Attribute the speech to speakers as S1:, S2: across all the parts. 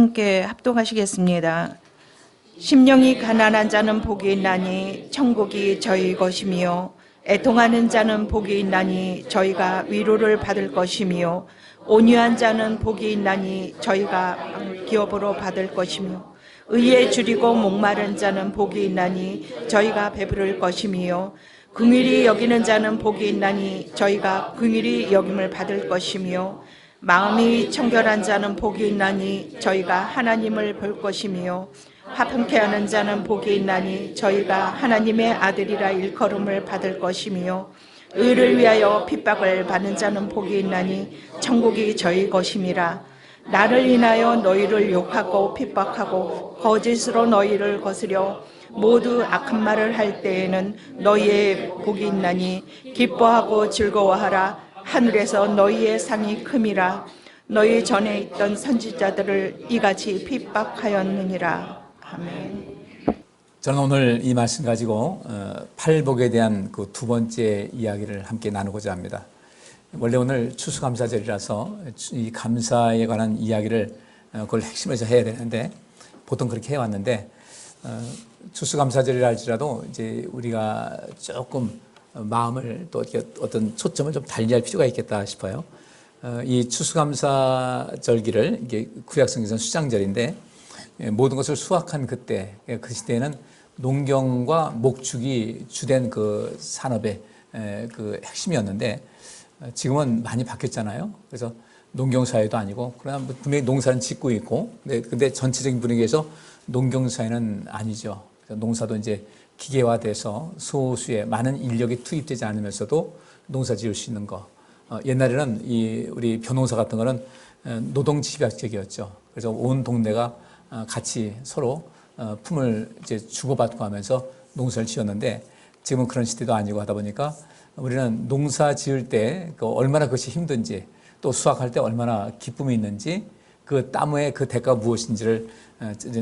S1: 함께 합독하시겠습니다. 심령이 가난한 자는 복이 있나니 천국이 저희 것이며, 애통하는 자는 복이 있나니 저희가 위로를 받을 것이며, 온유한 자는 복이 있나니 저희가 기업으로 받을 것이며, 의에 줄이고 목마른 자는 복이 있나니 저희가 배부를 것이며, 긍휼히 여기는 자는 복이 있나니 저희가 긍휼히 여김을 받을 것이며, 마음이 청결한 자는 복이 있나니 저희가 하나님을 볼 것이며, 화평케 하는 자는 복이 있나니 저희가 하나님의 아들이라 일컬음을 받을 것이며, 의를 위하여 핍박을 받는 자는 복이 있나니 천국이 저희 것임이라. 나를 인하여 너희를 욕하고 핍박하고 거짓으로 너희를 거스려 모두 악한 말을 할 때에는 너희의 복이 있나니 기뻐하고 즐거워하라. 하늘에서 너희의 상이 큼이라. 너희 전에 있던 선지자들을 이같이 핍박하였느니라. 아멘.
S2: 저는 오늘 이 말씀 가지고 팔복에 대한 그 두 번째 이야기를 함께 나누고자 합니다. 원래 오늘 추수감사절이라서 이 감사에 관한 이야기를 그걸 핵심에서 해야 되는데 보통 그렇게 해왔는데, 추수감사절이라 할지라도 이제 우리가 조금 마음을 또 어떤 초점을 좀 달리할 필요가 있겠다 싶어요. 이 추수감사절기를 이게 구약성경에서는 수장절인데, 모든 것을 수확한 그때, 그 시대에는 농경과 목축이 주된 그 산업의 그 핵심이었는데, 지금은 많이 바뀌었잖아요. 그래서 농경사회도 아니고, 그러나 분명히 농사는 짓고 있고, 근데 전체적인 분위기에서 농경사회는 아니죠. 농사도 이제 기계화돼서 소수의 많은 인력이 투입되지 않으면서도 농사 지을 수 있는 거. 옛날에는 우리 벼농사 같은 거는 노동집약적이었죠. 그래서 온 동네가 같이 서로 품을 이제 주고받고 하면서 농사를 지었는데, 지금은 그런 시대도 아니고 하다 보니까 우리는 농사 지을 때 얼마나 그것이 힘든지, 또 수확할 때 얼마나 기쁨이 있는지, 그 땀의 그 대가가 무엇인지를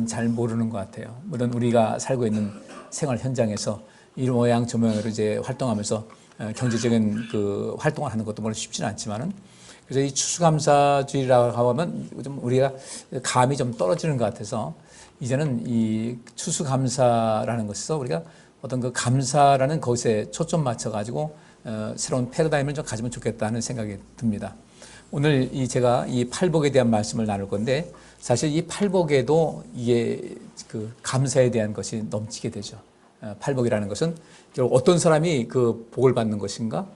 S2: 잘 모르는 것 같아요. 물론 우리가 살고 있는 생활 현장에서 이 모양 저 모양으로 이제 활동하면서 경제적인 그 활동을 하는 것도 물론 쉽지는 않지만은, 그래서 이 추수감사주의라고 하면 좀 우리가 감이 좀 떨어지는 것 같아서, 이제는 이 추수감사라는 것에서 우리가 어떤 그 감사라는 것에 초점 맞춰가지고 새로운 패러다임을 좀 가지면 좋겠다는 생각이 듭니다. 오늘 제가 이 팔복에 대한 말씀을 나눌 건데, 사실 이 팔복에도 이게 그 감사에 대한 것이 넘치게 되죠. 팔복이라는 것은 결국 어떤 사람이 그 복을 받는 것인가?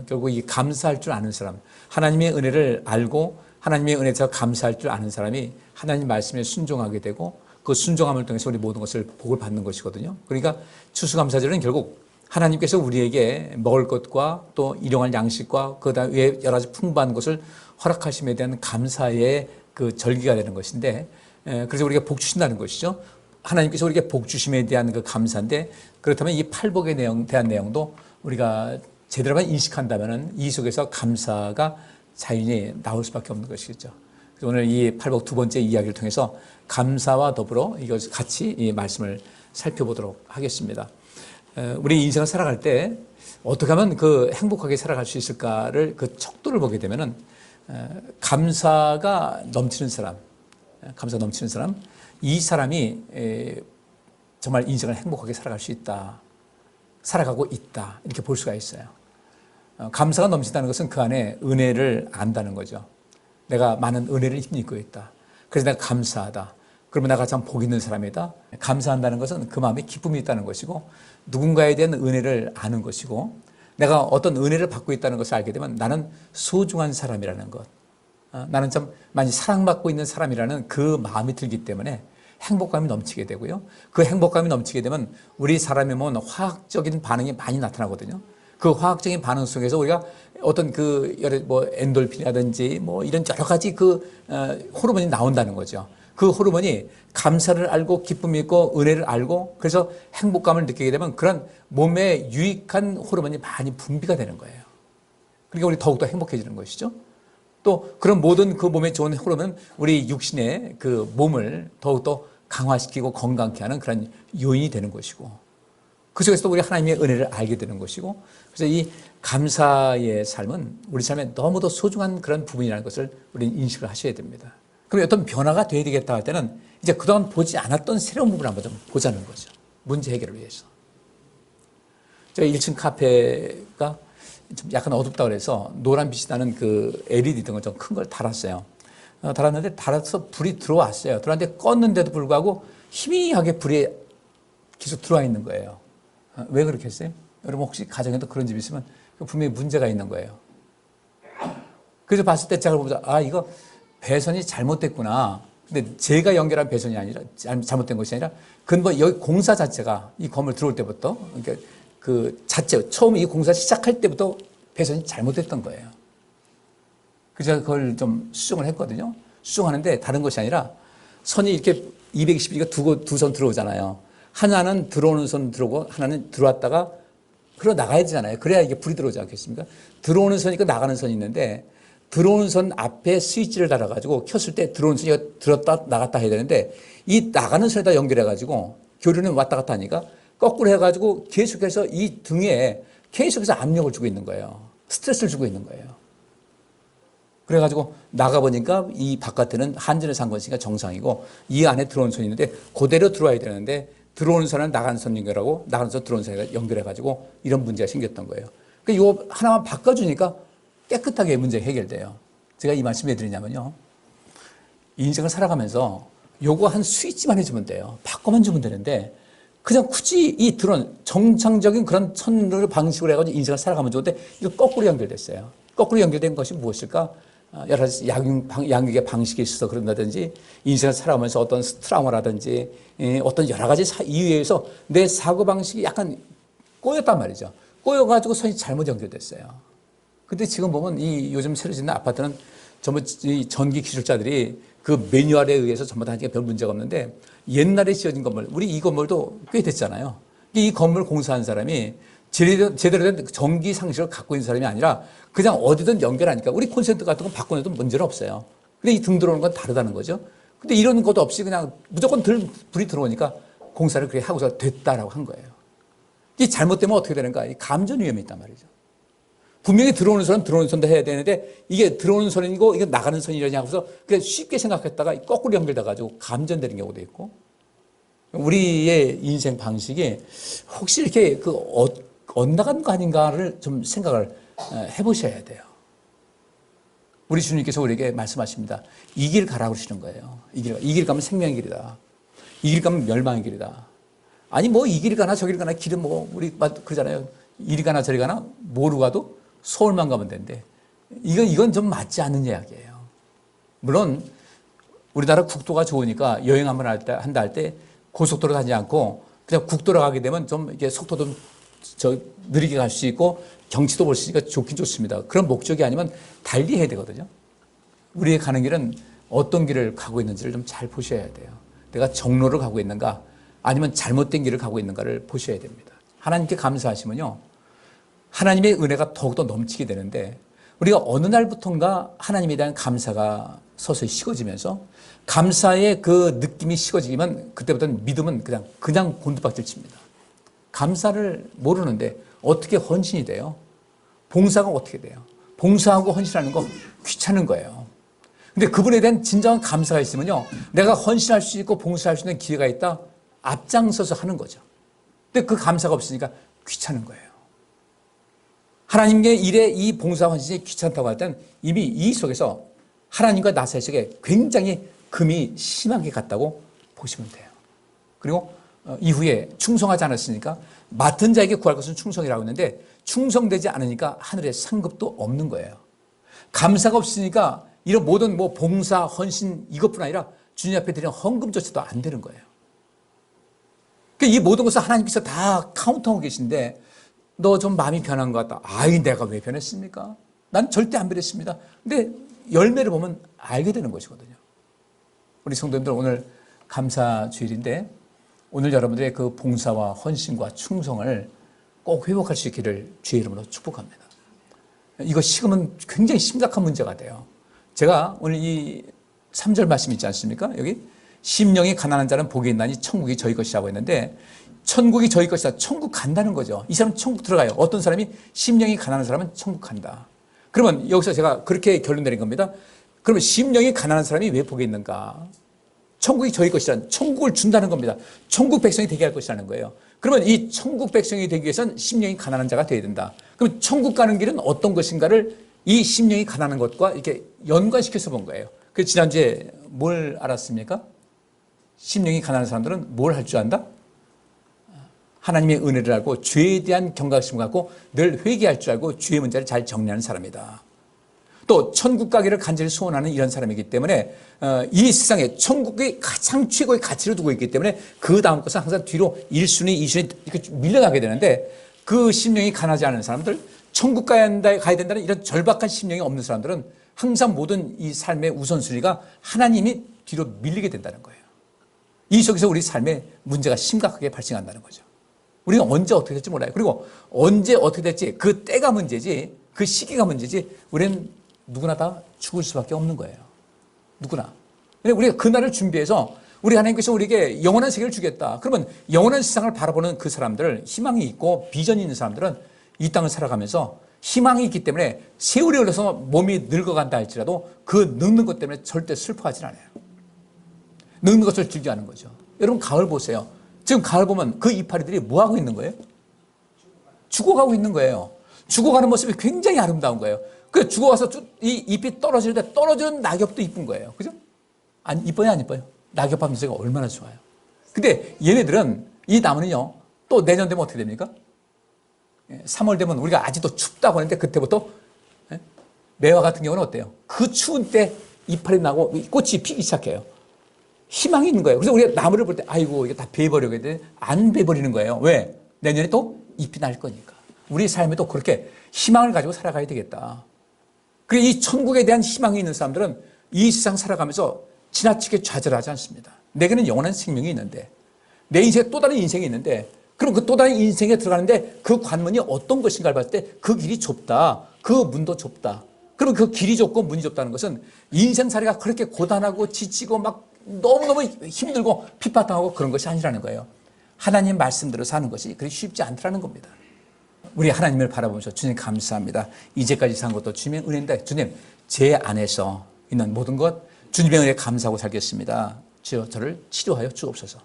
S2: 결국 이 감사할 줄 아는 사람, 하나님의 은혜를 알고 하나님의 은혜에서 감사할 줄 아는 사람이 하나님 말씀에 순종하게 되고, 그 순종함을 통해서 우리 모든 것을 복을 받는 것이거든요. 그러니까 추수감사절은 결국 하나님께서 우리에게 먹을 것과 또 일용할 양식과 그다음 외에 여러 가지 풍부한 것을 허락하심에 대한 감사의 그 절기가 되는 것인데, 그래서 우리가 복 주신다는 것이죠. 하나님께서 우리에게 복 주심에 대한 그 감사인데, 그렇다면 이 팔복에 대한 내용도 우리가 제대로만 인식한다면 이 속에서 감사가 자연히 나올 수밖에 없는 것이겠죠. 그래서 오늘 이 팔복 두 번째 이야기를 통해서 감사와 더불어 이것을 같이 이 말씀을 살펴보도록 하겠습니다. 우리 인생을 살아갈 때 어떻게 하면 그 행복하게 살아갈 수 있을까를 그 척도를 보게 되면은, 감사가 넘치는 사람, 이 사람이 정말 인생을 행복하게 살아갈 수 있다, 살아가고 있다, 이렇게 볼 수가 있어요. 감사가 넘친다는 것은 그 안에 은혜를 안다는 거죠. 내가 많은 은혜를 힘입고 있다. 그래서 내가 감사하다. 그러면 내가 참 복 있는 사람이다. 감사한다는 것은 그 마음에 기쁨이 있다는 것이고, 누군가에 대한 은혜를 아는 것이고, 내가 어떤 은혜를 받고 있다는 것을 알게 되면 나는 소중한 사람이라는 것, 나는 참 많이 사랑받고 있는 사람이라는 그 마음이 들기 때문에 행복감이 넘치게 되고요. 그 행복감이 넘치게 되면 우리 사람의 몸은 화학적인 반응이 많이 나타나거든요. 그 화학적인 반응 속에서 우리가 어떤 그 엔돌핀이라든지 이런 여러 가지 호르몬이 나온다는 거죠. 그 호르몬이 감사를 알고 기쁨이 있고 은혜를 알고, 그래서 행복감을 느끼게 되면 그런 몸에 유익한 호르몬이 많이 분비가 되는 거예요. 그러니까 우리 더욱더 행복해지는 것이죠. 또 그런 모든 그 몸에 좋은 호르몬은 우리 육신의 그 몸을 더욱더 강화시키고 건강케 하는 그런 요인이 되는 것이고, 그 속에서도 우리 하나님의 은혜를 알게 되는 것이고, 그래서 이 감사의 삶은 우리 삶에 너무도 소중한 그런 부분이라는 것을 우리는 인식을 하셔야 됩니다. 그럼 어떤 변화가 돼야 되겠다 할 때는 이제 그동안 보지 않았던 새로운 부분을 한번 좀 보자는 거죠. 문제 해결을 위해서. 저희 1층 카페가 좀 약간 어둡다 그래서 노란 빛이 나는 그 LED 등을 좀 큰 걸 달았어요. 달았는데 달아서 불이 들어왔어요. 들어왔는데 껐는데도 불구하고 희미하게 불이 계속 들어와 있는 거예요. 왜 그렇게 했어요? 여러분 혹시 가정에도 그런 집 있으면 분명히 문제가 있는 거예요. 그래서 봤을 때 제가 보자, 이거 배선이 잘못됐구나. 근데 제가 연결한 배선이 아니라, 잘못된 것이 아니라, 그건 뭐 여기 공사 자체가 이 건물 들어올 때부터, 그러니까 그 자체, 처음 이 공사 시작할 때부터 배선이 잘못됐던 거예요. 그래서 그걸 좀 수정을 했거든요. 수정하는데 다른 것이 아니라 선이 이렇게 220이니까 두 선 들어오잖아요. 하나는 들어오는 선 들어오고 하나는 들어왔다가 흘러 나가야 되잖아요. 그래야 이게 불이 들어오지 않겠습니까? 들어오는 선이 있고 나가는 선이 있는데 들어오는 선 앞에 스위치를 달아가지고 켰을 때 들어오는 선이 들었다 나갔다 해야 되는데 이 나가는 선에다 연결해가지고 교류는 왔다 갔다 하니까 거꾸로 해가지고 계속해서 이 등에 계속해서 압력을 주고 있는 거예요. 스트레스를 주고 있는 거예요. 그래가지고 나가보니까 이 바깥에는 한전에 산 것이니까 정상이고 이 안에 들어오는 선이 있는데 그대로 들어와야 되는데 들어오는 선은 나가는 선 연결하고 나가는 선 들어오는 선 연결해가지고 이런 문제가 생겼던 거예요. 그러니까 이거 하나만 바꿔주니까 깨끗하게 문제 해결돼요. 제가 이 말씀 왜 드리냐면요. 인생을 살아가면서 요거 한 스위치만 해주면 돼요. 바꿔만 주면 되는데 그냥 굳이 이 드론 정상적인 그런 선을 방식으로 해가지고 인생을 살아가면 좋은데 이거 거꾸로 연결됐어요. 거꾸로 연결된 것이 무엇일까? 여러 가지 양육의 방식이 있어서 그런다든지 인생을 살아가면서 어떤 트라우마라든지 어떤 여러 가지 이유에 의해서 내 사고방식이 약간 꼬였단 말이죠. 꼬여가지고 선이 잘못 연결됐어요. 근데 지금 보면 이 요즘 새로 짓는 아파트는 전부 이 전기 기술자들이 그 매뉴얼에 의해서 전부 다 하니까 별 문제가 없는데 옛날에 지어진 건물, 우리 이 건물도 꽤 됐잖아요. 이 건물 공사한 사람이 제대로 된 전기 상식을 갖고 있는 사람이 아니라 그냥 어디든 연결하니까 우리 콘센트 같은 건 바꿔내도 문제는 없어요. 근데 이 등 들어오는 건 다르다는 거죠. 근데 이런 것도 없이 그냥 무조건 불이 들어오니까 공사를 그렇게 하고서 됐다라고 한 거예요. 이게 잘못되면 어떻게 되는가? 감전 위험이 있단 말이죠. 분명히 들어오는 선은 들어오는 선도 해야 되는데 이게 들어오는 선이고 이게 나가는 선이라냐 하고서 그냥 쉽게 생각했다가 거꾸로 연결돼가지고 감전되는 경우도 있고 우리의 인생 방식이 혹시 이렇게 엇나간 거 아닌가를 좀 생각을 해보셔야 돼요. 우리 주님께서 우리에게 말씀하십니다. 이 길 가라고 그러시는 거예요. 이 길 가면 생명의 길이다. 이 길 가면 멸망의 길이다. 아니 뭐 이 길 가나 저 길 가나 길은 뭐 우리 그러잖아요. 이리 가나 저리 가나 뭐로 가도 서울만 가면 된대. 이건 좀 맞지 않는 이야기예요. 물론 우리나라 국도가 좋으니까 여행 한번 한다 할 때 고속도로 가지 않고 그냥 국도로 가게 되면 좀 이렇게 속도 좀 느리게 갈 수 있고 경치도 볼 수 있으니까 좋긴 좋습니다. 그런 목적이 아니면 달리 해야 되거든요. 우리의 가는 길은 어떤 길을 가고 있는지를 좀 잘 보셔야 돼요. 내가 정로를 가고 있는가 아니면 잘못된 길을 가고 있는가를 보셔야 됩니다. 하나님께 감사하시면요. 하나님의 은혜가 더욱더 넘치게 되는데 우리가 어느 날부턴가 하나님에 대한 감사가 서서히 식어지면서 감사의 그 느낌이 식어지면 그때부터는 믿음은 그냥 곤두박질 칩니다. 감사를 모르는데 어떻게 헌신이 돼요? 봉사가 어떻게 돼요? 봉사하고 헌신하는 거 귀찮은 거예요. 근데 그분에 대한 진정한 감사가 있으면요. 내가 헌신할 수 있고 봉사할 수 있는 기회가 있다. 앞장서서 하는 거죠. 근데 그 감사가 없으니까 귀찮은 거예요. 하나님의 일에 이 봉사 헌신이 귀찮다고 할 때는 이미 이 속에서 하나님과 나 사이에 굉장히 금이 심하게 갔다고 보시면 돼요. 그리고 이후에 충성하지 않았으니까 맡은 자에게 구할 것은 충성이라고 했는데 충성되지 않으니까 하늘에 상급도 없는 거예요. 감사가 없으니까 이런 모든 봉사, 헌신 이것뿐 아니라 주님 앞에 드리는 헌금조차도 안 되는 거예요. 그러니까 이 모든 것을 하나님께서 다 카운트하고 계신데 너 좀 마음이 변한 것 같다. 내가 왜 변했습니까? 난 절대 안 변했습니다. 근데 열매를 보면 알게 되는 것이거든요. 우리 성도님들 오늘 감사주일인데 오늘 여러분들의 그 봉사와 헌신과 충성을 꼭 회복할 수 있기를 주의 이름으로 축복합니다. 이거 식으면 굉장히 심각한 문제가 돼요. 제가 오늘 이 3절 말씀 있지 않습니까? 여기 심령이 가난한 자는 복이 있나니 천국이 저희 것이라고 했는데 천국이 저희 것이다. 천국 간다는 거죠. 이 사람은 천국 들어가요. 어떤 사람이 심령이 가난한 사람은 천국 간다. 그러면 여기서 제가 그렇게 결론 내린 겁니다. 그러면 심령이 가난한 사람이 왜 복이 있는가? 천국이 저희 것이란 천국을 준다는 겁니다. 천국 백성이 되게 할 것이라는 거예요. 그러면 이 천국 백성이 되기 위해서는 심령이 가난한 자가 되어야 된다. 그럼 천국 가는 길은 어떤 것인가를 이 심령이 가난한 것과 이렇게 연관시켜서 본 거예요. 그래서 지난주에 뭘 알았습니까? 심령이 가난한 사람들은 뭘 할 줄 안다? 하나님의 은혜를 알고 죄에 대한 경각심을 갖고 늘 회개할 줄 알고 죄의 문제를 잘 정리하는 사람이다. 또 천국 가기를 간절히 소원하는 이런 사람이기 때문에 이 세상에 천국이 가장 최고의 가치를 두고 있기 때문에 그 다음 것은 항상 뒤로 1순위, 2순위 이렇게 밀려나게 되는데 그 심령이 가난하지 않은 사람들, 천국 가야 된다는 이런 절박한 심령이 없는 사람들은 항상 모든 이 삶의 우선순위가 하나님이 뒤로 밀리게 된다는 거예요. 이 속에서 우리 삶에 문제가 심각하게 발생한다는 거죠. 우리가 언제 어떻게 될지 몰라요. 그리고 언제 어떻게 될지 그 때가 문제지 그 시기가 문제지 우리는 누구나 다 죽을 수밖에 없는 거예요. 누구나. 우리가 그날을 준비해서 우리 하나님께서 우리에게 영원한 세계를 주겠다. 그러면 영원한 세상을 바라보는 그 사람들, 희망이 있고 비전이 있는 사람들은 이 땅을 살아가면서 희망이 있기 때문에 세월이 흘러서 몸이 늙어간다 할지라도 그 늙는 것 때문에 절대 슬퍼하지 않아요. 늙는 것을 즐겨하는 거죠. 여러분 가을 보세요. 지금 가을 보면 그 이파리들이 뭐 하고 있는 거예요? 죽어가고 있는 거예요. 죽어가는 모습이 굉장히 아름다운 거예요. 그 죽어가서 이 잎이 떨어질 때 떨어지는 낙엽도 이쁜 거예요. 그죠? 안 이뻐요, 안 이뻐요? 낙엽 밤새가 얼마나 좋아요. 근데 얘네들은 이 나무는요, 또 내년 되면 어떻게 됩니까? 3월 되면 우리가 아직도 춥다고 하는데 그때부터 매화 같은 경우는 어때요? 그 추운 때 이파리 나고 꽃이 피기 시작해요. 희망이 있는 거예요. 그래서 우리가 나무를 볼 때 아이고 이게 다 베어버려야 되는데 안 베어버리는 거예요. 왜? 내년에 또 잎이 날 거니까. 우리 삶에도 그렇게 희망을 가지고 살아가야 되겠다. 그리고 이 천국에 대한 희망이 있는 사람들은 이 세상 살아가면서 지나치게 좌절하지 않습니다. 내게는 영원한 생명이 있는데 내 인생에 또 다른 인생이 있는데 그럼 그 또 다른 인생에 들어가는데 그 관문이 어떤 것인가를 봤을 때 그 길이 좁다. 그 문도 좁다. 그럼 그 길이 좁고 문이 좁다는 것은 인생살이가 그렇게 고단하고 지치고 막 너무너무 힘들고 핍박당하고 그런 것이 아니라는 거예요. 하나님 말씀대로 사는 것이 그렇게 쉽지 않더라는 겁니다. 우리 하나님을 바라보면서 주님 감사합니다. 이제까지 산 것도 주님의 은혜인데 주님 제 안에서 있는 모든 것 주님의 은혜에 감사하고 살겠습니다. 주여 저를 치료하여 주옵소서.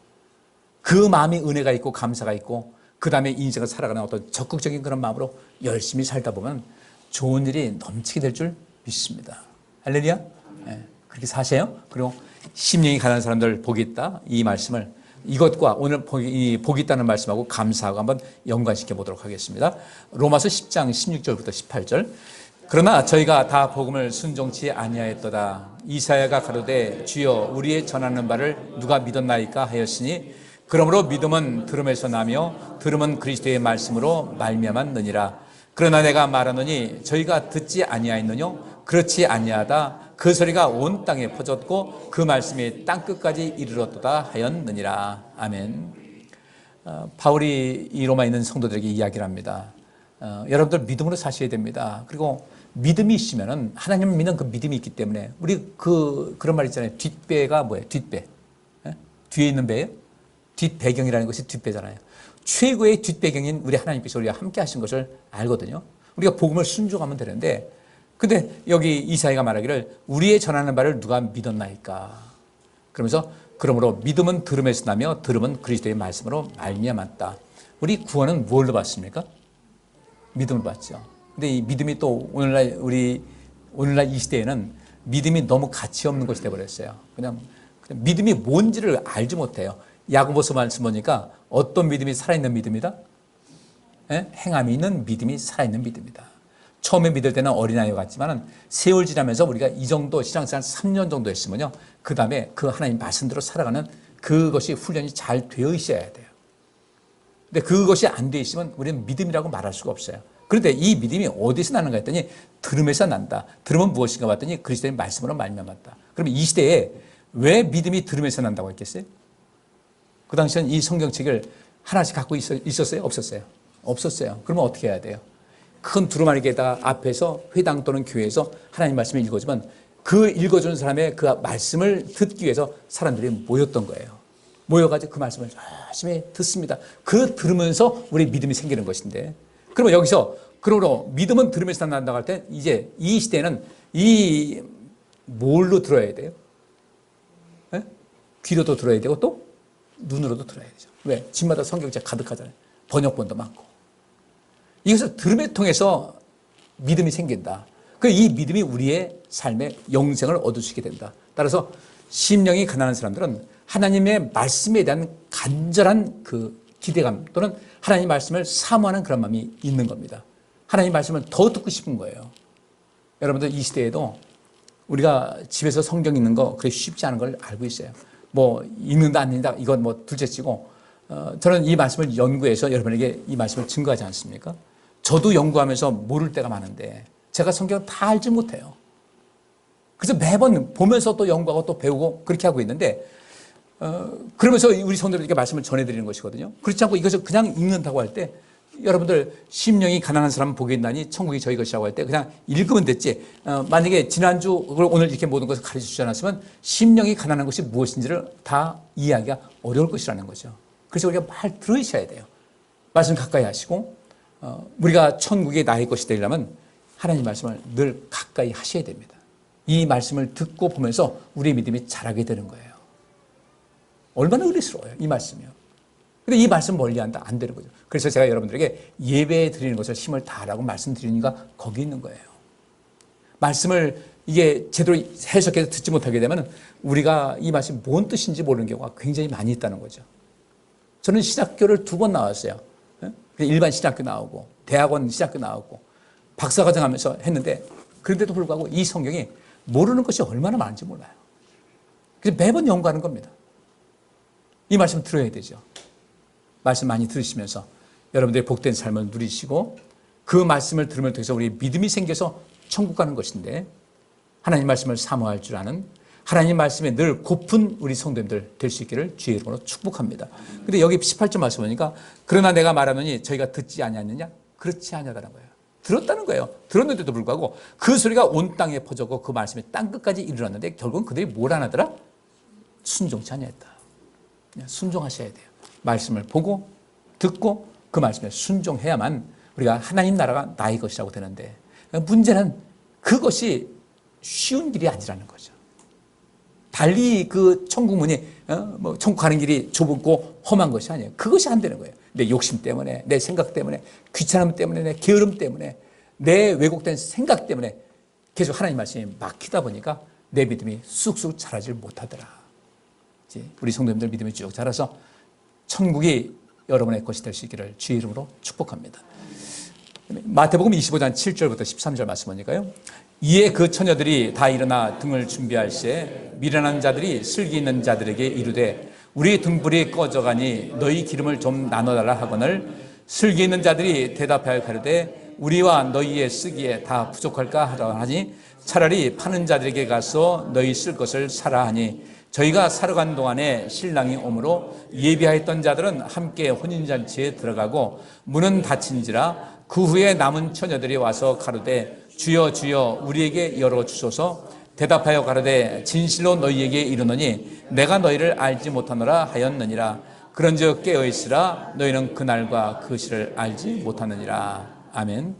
S2: 그 마음이 은혜가 있고 감사가 있고 그 다음에 인생을 살아가는 어떤 적극적인 그런 마음으로 열심히 살다 보면 좋은 일이 넘치게 될 줄 믿습니다. 할렐루야. 네, 그렇게 사세요. 그리고 심령이 가난한 사람들 복이 있다. 이 말씀을 이것과 오늘 복이 있다는 말씀하고 감사하고 한번 연관시켜 보도록 하겠습니다. 로마서 10장 16절부터 18절. 그러나 저희가 다 복음을 순종치 아니하였도다. 이사야가 가로되 주여 우리의 전하는 바를 누가 믿었나이까 하였으니 그러므로 믿음은 들음에서 나며 들음은 그리스도의 말씀으로 말미암았느니라. 그러나 내가 말하노니 저희가 듣지 아니하였느뇨? 그렇지 아니하다. 그 소리가 온 땅에 퍼졌고 그 말씀이 땅끝까지 이르렀도다 하였느니라. 아멘. 바울이 이 로마에 있는 성도들에게 이야기를 합니다. 여러분들 믿음으로 사셔야 됩니다. 그리고 믿음이 있으면은 하나님을 믿는 그 믿음이 있기 때문에 우리 그런 말 있잖아요. 뒷배가 뭐예요? 뒷배. 뒤에 있는 배예요? 뒷배경이라는 것이 뒷배잖아요. 최고의 뒷배경인 우리 하나님께서 우리와 함께 하신 것을 알거든요. 우리가 복음을 순종하면 되는데 근데 여기 이사야가 말하기를 우리의 전하는 바를 누가 믿었나이까. 그러면서 그러므로 믿음은 들음에서 나며 들음은 그리스도의 말씀으로 말미암았다. 우리 구원은 뭘로 받습니까? 믿음을 받죠. 근데 이 믿음이 또 오늘날 이 시대에는 믿음이 너무 가치 없는 것이 되어버렸어요. 그냥 믿음이 뭔지를 알지 못해요. 야고보서 말씀 보니까 어떤 믿음이 살아있는 믿음이다? 행함이 있는 믿음이 살아있는 믿음이다. 처음에 믿을 때는 어린아이와 같지만 세월 지나면서 우리가 이 정도 신앙생활 3년 정도 했으면요. 그 다음에 그 하나님 말씀대로 살아가는 그것이 훈련이 잘 되어 있어야 돼요. 근데 그것이 안 되어 있으면 우리는 믿음이라고 말할 수가 없어요. 그런데 이 믿음이 어디서 나는가 했더니 들음에서 난다. 들음은 무엇인가 봤더니 그리스도의 말씀으로 말미암았다. 그럼 이 시대에 왜 믿음이 들음에서 난다고 했겠어요? 그 당시에는 이 성경책을 하나씩 갖고 있었어요? 없었어요? 없었어요. 그러면 어떻게 해야 돼요? 큰 두루마리에다 앞에서 회당 또는 교회에서 하나님 말씀을 읽어주면 그 읽어주는 사람의 그 말씀을 듣기 위해서 사람들이 모였던 거예요. 모여가지고 그 말씀을 열심히 듣습니다. 그 들으면서 우리 믿음이 생기는 것인데 그러면 여기서 그러므로 믿음은 들으면서 난다고 할 때 이제 이 시대는 이 뭘로 들어야 돼요? 예? 귀로도 들어야 되고 또 눈으로도 들어야 되죠. 왜? 집마다 성경책 가득하잖아요. 번역본도 많고. 이것을 들음을 통해서 믿음이 생긴다. 이 믿음이 우리의 삶의 영생을 얻을 수 있게 된다. 따라서 심령이 가난한 사람들은 하나님의 말씀에 대한 간절한 그 기대감 또는 하나님 말씀을 사모하는 그런 마음이 있는 겁니다. 하나님 말씀을 더 듣고 싶은 거예요. 여러분들 이 시대에도 우리가 집에서 성경 읽는 거 그렇게 쉽지 않은 걸 알고 있어요. 뭐 읽는다 안 읽는다 이건 뭐 둘째치고 저는 이 말씀을 연구해서 여러분에게 이 말씀을 증거하지 않습니까? 저도 연구하면서 모를 때가 많은데 제가 성경을 다 알지 못해요. 그래서 매번 보면서 또 연구하고 또 배우고 그렇게 하고 있는데 그러면서 우리 성도들에게 말씀을 전해드리는 것이거든요. 그렇지 않고 이것을 그냥 읽는다고 할 때 여러분들 심령이 가난한 사람은 복이 있나니 천국이 저희 것이라고 할 때 그냥 읽으면 됐지. 만약에 지난주 오늘 이렇게 모든 것을 가르쳐 주지 않았으면 심령이 가난한 것이 무엇인지를 다 이해하기가 어려울 것이라는 거죠. 그래서 우리가 말 들으셔야 돼요. 말씀 가까이 하시고 우리가 천국이 나의 것이 되려면 하나님 말씀을 늘 가까이 하셔야 됩니다. 이 말씀을 듣고 보면서 우리의 믿음이 자라게 되는 거예요. 얼마나 의리스러워요, 이 말씀이요. 근데 이 말씀 멀리한다? 안 되는 거죠. 그래서 제가 여러분들에게 예배 드리는 것을 힘을 다하라고 말씀드리는 이유가 거기 있는 거예요. 말씀을 이게 제대로 해석해서 듣지 못하게 되면 우리가 이 말씀이 뭔 뜻인지 모르는 경우가 굉장히 많이 있다는 거죠. 저는 신학교를 2번 나왔어요. 일반 신학교 나오고 대학원 신학교 나오고 박사과정 하면서 했는데 그런데도 불구하고 이 성경이 모르는 것이 얼마나 많은지 몰라요. 그래서 매번 연구하는 겁니다. 이 말씀 들어야 되죠. 말씀 많이 들으시면서 여러분들의 복된 삶을 누리시고 그 말씀을 들으면 통해서 우리 믿음이 생겨서 천국 가는 것인데 하나님 말씀을 사모할 줄 아는 하나님 말씀에 늘 고픈 우리 성도님들 될 수 있기를 주의 이름으로 축복합니다. 근데 여기 18절 말씀 보니까 그러나 내가 말하노니 저희가 듣지 아니하느냐? 그렇지 아니하다는 거예요. 들었다는 거예요. 들었는데도 불구하고 그 소리가 온 땅에 퍼졌고 그 말씀이 땅끝까지 이르렀는데 결국은 그들이 뭘 안 하더라? 순종치 아니했다. 순종하셔야 돼요. 말씀을 보고 듣고 그 말씀에 순종해야만 우리가 하나님 나라가 나의 것이라고 되는데 문제는 그것이 쉬운 길이 아니라는 거죠. 달리 그 천국 문이 천국 가는 길이 좁고 험한 것이 아니에요. 그것이 안 되는 거예요. 내 욕심 때문에, 내 생각 때문에, 귀찮음 때문에, 내 게으름 때문에, 내 왜곡된 생각 때문에 계속 하나님 말씀이 막히다 보니까 내 믿음이 쑥쑥 자라질 못하더라. 우리 성도님들 믿음이 쭉 자라서 천국이 여러분의 것이 될 수 있기를 주의 이름으로 축복합니다. 마태복음 25장 7절부터 13절 말씀 보니까요. 이에 그 처녀들이 다 일어나 등을 준비할 시에 미련한 자들이 슬기 있는 자들에게 이르되 우리 등불이 꺼져가니 너희 기름을 좀 나눠달라 하거늘 슬기 있는 자들이 대답하여 가로되 우리와 너희의 쓰기에 다 부족할까 하라 하니 차라리 파는 자들에게 가서 너희 쓸 것을 사라 하니 저희가 사러 간 동안에 신랑이 오므로 예비하였던 자들은 함께 혼인잔치에 들어가고 문은 닫힌지라 그 후에 남은 처녀들이 와서 가로되 주여 주여 우리에게 열어주소서 대답하여 가로되 진실로 너희에게 이르노니 내가 너희를 알지 못하노라 하였느니라 그런즉 깨어있으라 너희는 그날과 그 시를 알지 못하느니라. 아멘.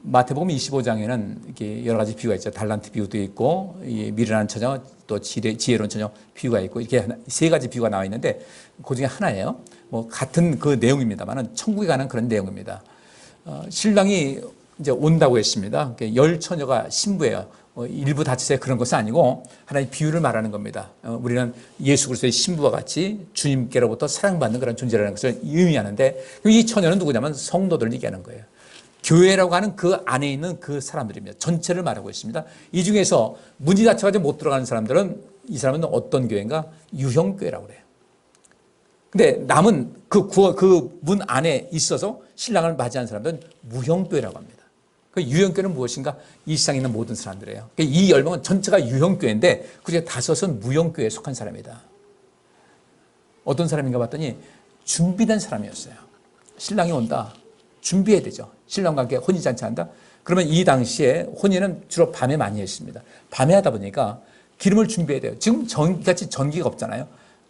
S2: 마태복음 25장에는 이렇게 여러 가지 비유가 있죠. 달란트 비유도 있고 미련한 처녀 또 지혜로운 처녀 비유가 있고 이렇게 3가지 비유가 나와 있는데 그 중에 하나예요. 뭐 같은 그 내용입니다만은 천국에 가는 그런 내용입니다. 신랑이 이제 온다고 했습니다. 10처녀가 신부예요. 일부 다치세 그런 것은 아니고 하나의 비유를 말하는 겁니다. 우리는 예수 그리스도의 신부와 같이 주님께로부터 사랑받는 그런 존재라는 것을 의미하는데 이 처녀는 누구냐면 성도들을 얘기하는 거예요. 교회라고 하는 그 안에 있는 그 사람들입니다. 전체를 말하고 있습니다. 이 중에서 문이 닫혀가지고 못 들어가는 사람들은 이 사람은 어떤 교회인가? 유형교회라고 그래요. 근데 남은 그 문 안에 있어서 신랑을 맞이한 사람들은 무형교회라고 합니다. 그 유형교회는 무엇인가? 이 세상에 있는 모든 사람들이에요. 이 10명은 전체가 유형교회인데 그중에 5은 무형교회에 속한 사람이다. 어떤 사람인가 봤더니 준비된 사람이었어요. 신랑이 온다. 준비해야 되죠. 신랑과 함께 혼인잔치 한다. 그러면 이 당시에 혼인은 주로 밤에 많이 했습니다. 밤에 하다 보니까 기름을 준비해야 돼요. 지금 같이 전기가 없잖아요.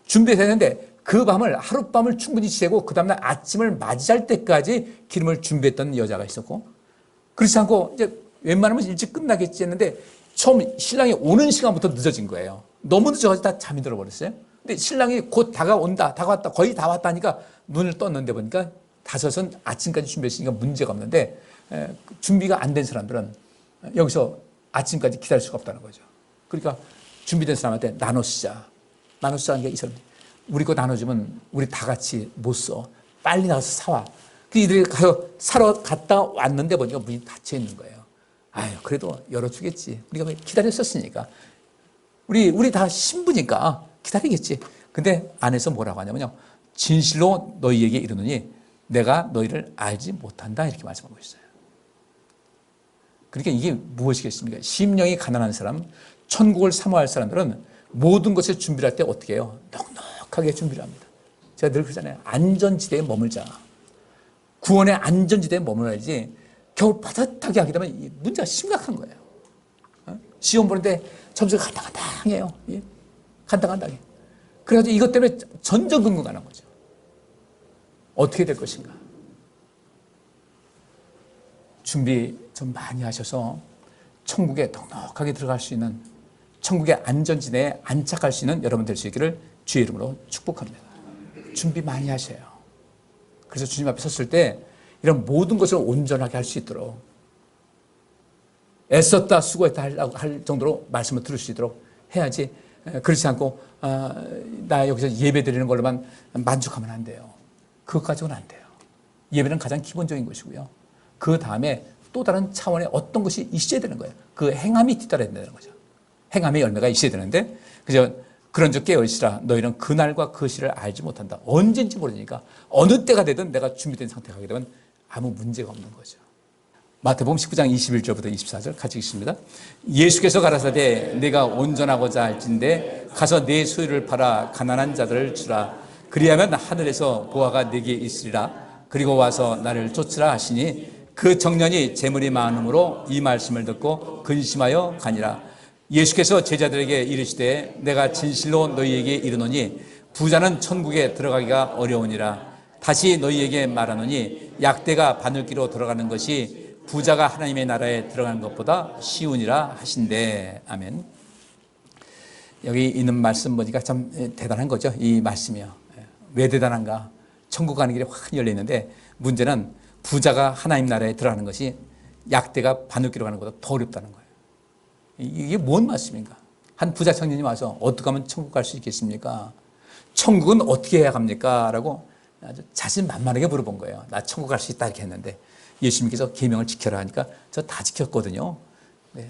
S2: 준비해야 되는데 그 밤을 하룻밤을 충분히 지새고 그 다음날 아침을 맞이할 때까지 기름을 준비했던 여자가 있었고 그렇지 않고 이제 웬만하면 일찍 끝나겠지 했는데 처음 신랑이 오는 시간부터 늦어진 거예요. 너무 늦어가지고 다 잠이 들어버렸어요. 근데 신랑이 곧 다가왔다, 거의 다 왔다니까 눈을 떴는데 보니까 5은 아침까지 준비했으니까 문제가 없는데 준비가 안 된 사람들은 여기서 아침까지 기다릴 수가 없다는 거죠. 그러니까 준비된 사람한테 나눠 쓰자는 게 이 사람. 우리 거 나눠주면 우리 다 같이 못 써. 빨리 나가서 사와. 이들이 가서 사러 갔다 왔는데 보니까 문이 닫혀 있는 거예요. 아유, 그래도 열어주겠지. 우리가 기다렸었으니까. 우리 다 신부니까 기다리겠지. 근데 안에서 뭐라고 하냐면요. 진실로 너희에게 이르노니 내가 너희를 알지 못한다. 이렇게 말씀하고 있어요. 그러니까 이게 무엇이겠습니까? 심령이 가난한 사람, 천국을 사모할 사람들은 모든 것을 준비할 때 어떻게 해요? 넉넉하게 준비를 합니다. 제가 늘 그러잖아요. 안전지대에 머물자. 구원의 안전지대에 머물러야지 겨우 빠듯하게 하게 되면 문제가 심각한 거예요. 시험 보는데 점수가 간당간당해요. 간당간당해. 그래가지고 이것 때문에 전전긍긍하는 거죠. 어떻게 될 것인가? 준비 좀 많이 하셔서 천국에 넉넉하게 들어갈 수 있는, 천국의 안전지대에 안착할 수 있는 여러분 될 수 있기를 주의 이름으로 축복합니다. 준비 많이 하셔요. 그래서 주님 앞에 섰을 때 이런 모든 것을 온전하게 할 수 있도록 애썼다 수고했다 할 정도로 말씀을 들을 수 있도록 해야지, 그렇지 않고 나 여기서 예배 드리는 걸로만 만족하면 안 돼요. 그것 가지고는 안 돼요. 예배는 가장 기본적인 것이고요. 그 다음에 또 다른 차원의 어떤 것이 있어야 되는 거예요. 그 행함이 뒤따라야 되는 거죠. 행함의 열매가 있어야 되는데, 그저 그런즉 깨어있으라 너희는 그날과 그 시를 알지 못한다. 언제인지 모르니까 어느 때가 되든 내가 준비된 상태가 하게 되면 아무 문제가 없는 거죠. 마태복음 19장 21절부터 24절 같이 읽습니다. 예수께서 가라사대 내가 온전하고자 할진대 가서 내 소유를 팔아 가난한 자들을 주라. 그리하면 하늘에서 보화가 내게 있으리라. 그리고 와서 나를 쫓으라 하시니 그 청년이 재물이 많음으로 이 말씀을 듣고 근심하여 가니라. 예수께서 제자들에게 이르시되 내가 진실로 너희에게 이르노니 부자는 천국에 들어가기가 어려우니라. 다시 너희에게 말하노니 약대가 바늘기로 들어가는 것이 부자가 하나님의 나라에 들어가는 것보다 쉬우니라 하신대. 아멘. 여기 있는 말씀 보니까 참 대단한 거죠. 이 말씀이요. 왜 대단한가? 천국 가는 길이 확 열려 있는데 문제는 부자가 하나님 나라에 들어가는 것이 약대가 바늘기로 가는 것보다 더 어렵다는 거예요. 이게 뭔 말씀인가? 한 부자 청년이 와서 어떻게 하면 천국 갈 수 있겠습니까? 천국은 어떻게 해야 갑니까? 라고 아주 자신만만하게 물어본 거예요. 나 천국 갈 수 있다 이렇게 했는데 예수님께서 계명을 지켜라 하니까 저 다 지켰거든요.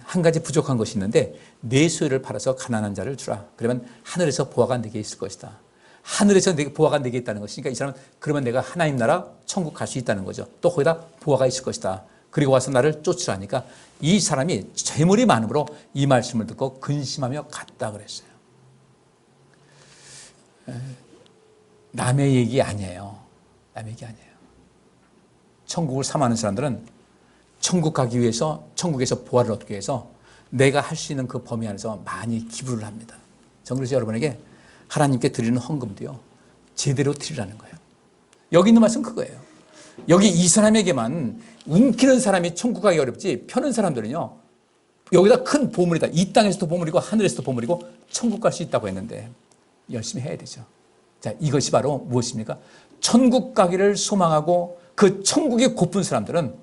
S2: 한 가지 부족한 것이 있는데 내 소유를 팔아서 가난한 자를 주라. 그러면 하늘에서 보화가 내게 있을 것이다. 하늘에서 보화가 내게 있다는 것이니까 이 사람은 그러면 내가 하나님 나라 천국 갈 수 있다는 거죠. 또 거기다 보화가 있을 것이다. 그리고 와서 나를 쫓으라 하니까 이 사람이 재물이 많음으로 이 말씀을 듣고 근심하며 갔다 그랬어요. 남의 얘기 아니에요. 남의 얘기 아니에요. 천국을 사모하는 사람들은 천국 가기 위해서, 천국에서 보화를 얻기 위해서 내가 할 수 있는 그 범위 안에서 많이 기부를 합니다. 전 그래서 여러분에게 하나님께 드리는 헌금도요, 제대로 드리라는 거예요. 여기 있는 말씀 그거예요. 여기 이 사람에게만 움키는 사람이 천국 가기 어렵지, 펴는 사람들은요, 여기다 큰 보물이다. 이 땅에서도 보물이고 하늘에서도 보물이고 천국 갈 수 있다고 했는데 열심히 해야 되죠. 자, 이것이 바로 무엇입니까? 천국 가기를 소망하고 그 천국이 고픈 사람들은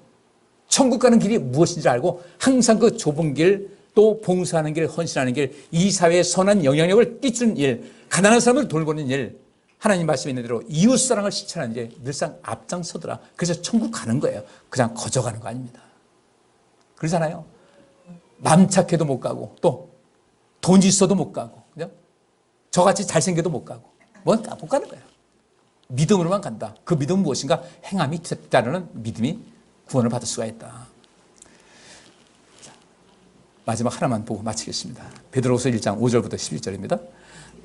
S2: 천국 가는 길이 무엇인지 알고 항상 그 좁은 길, 또 봉사하는 길, 헌신하는 길, 이 사회에 선한 영향력을 끼치는 일, 가난한 사람을 돌보는 일, 하나님 말씀에 있는 대로 이웃사랑을 실천하는 일에 늘상 앞장서더라. 그래서 천국 가는 거예요. 그냥 거저 가는 거 아닙니다. 그러잖아요. 남 착해도 못 가고, 또 돈 있어도 못 가고, 그죠? 저같이 잘생겨도 못 가고, 못 가는 거예요. 믿음으로만 간다. 그 믿음은 무엇인가? 행함이 따르는 믿음이 구원을 받을 수가 있다. 자, 마지막 하나만 보고 마치겠습니다. 베드로후서 1장 5절부터 11절입니다.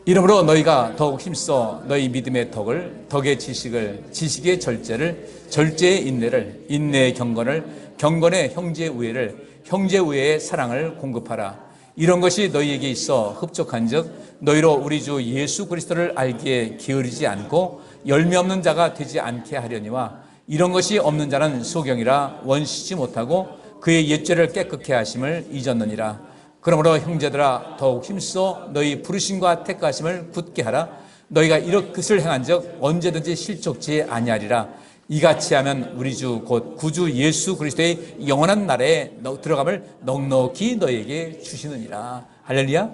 S2: 이러므로 너희가 더욱 힘써 너희 믿음의 덕을, 덕의 지식을, 지식의 절제를, 절제의 인내를, 인내의 경건을, 경건의 형제의 우애를, 형제의 우애의 사랑을 공급하라. 이런 것이 너희에게 있어 흡족한즉 너희로 우리 주 예수 그리스도를 알기에 게으르지 않고 열매 없는 자가 되지 않게 하려니와, 이런 것이 없는 자는 소경이라 원시지 못하고 그의 옛죄를 깨끗게 하심을 잊었느니라. 그러므로 형제들아 더욱 힘써 너희 부르심과 택하심을 굳게 하라. 너희가 이것을 행한 적 언제든지 실족치 아니하리라. 이같이 하면 우리 주 곧 구주 예수 그리스도의 영원한 나라에 들어감을 넉넉히 너희에게 주시느니라. 할렐루야.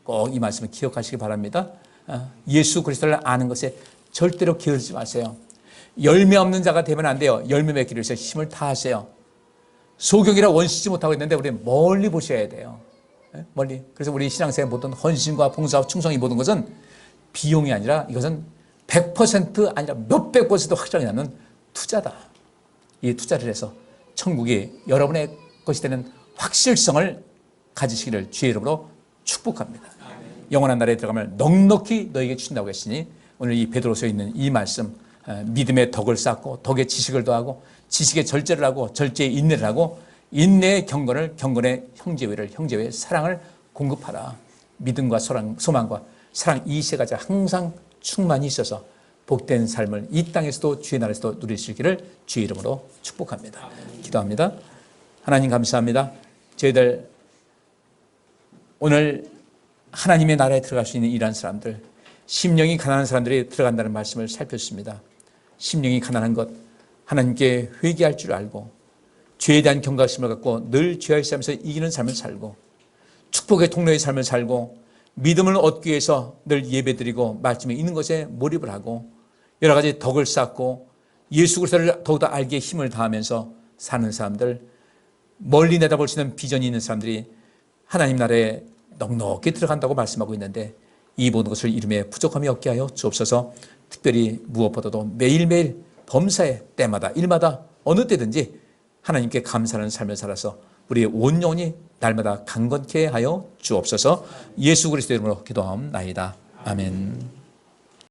S2: 꼭 이 말씀을 기억하시기 바랍니다. 예수 그리스도를 아는 것에 절대로 게으르지 마세요. 열매 없는 자가 되면 안 돼요. 열매 맺기를 위해서 힘을 다하세요. 소경이라 원시지 못하고 있는데 우리 멀리 보셔야 돼요. 멀리. 그래서 우리 신앙생활 모든 헌신과 봉사와 충성이 모든 것은 비용이 아니라 이것은 100% 아니라 몇백 퍼센트 확정이 나는 투자다. 이 투자를 해서 천국이 여러분의 것이 되는 확실성을 가지시기를 주의 이름으로 축복합니다. 영원한 나라에 들어가면 넉넉히 너에게 주신다고 했으니 오늘 이 베드로서에 있는 이 말씀, 믿음의 덕을 쌓고 덕의 지식을 더하고 지식의 절제를 하고 절제의 인내를 하고 인내의 경건을, 경건의 형제회를, 형제회의 사랑을 공급하라. 믿음과 소망과 사랑 이 세 가지가 항상 충만히 있어서 복된 삶을 이 땅에서도 주의 나라에서도 누리시기를 주의 이름으로 축복합니다. 기도합니다. 하나님 감사합니다. 저희들 오늘 하나님의 나라에 들어갈 수 있는 이러한 사람들, 심령이 가난한 사람들이 들어간다는 말씀을 살폈습니다. 심령이 가난한 것, 하나님께 회개할 줄 알고 죄에 대한 경각심을 갖고 늘 죄와 싸움에서 이기는 삶을 살고 축복의 통로의 삶을 살고 믿음을 얻기 위해서 늘 예배드리고 말씀에 있는 것에 몰입을 하고 여러 가지 덕을 쌓고 예수 그리스도를 더욱더 알기에 힘을 다하면서 사는 사람들, 멀리 내다볼 수 있는 비전이 있는 사람들이 하나님 나라에 넉넉히 들어간다고 말씀하고 있는데 이 모든 것을 이름에 부족함이 없게 하여 주옵소서. 특별히 무엇보다도 매일매일 범사에 때마다 일마다 어느 때든지 하나님께 감사하는 삶을 살아서 우리의 온 영혼이 날마다 강건케 하여 주옵소서. 예수 그리스도 이름으로 기도하옵나이다. 아멘.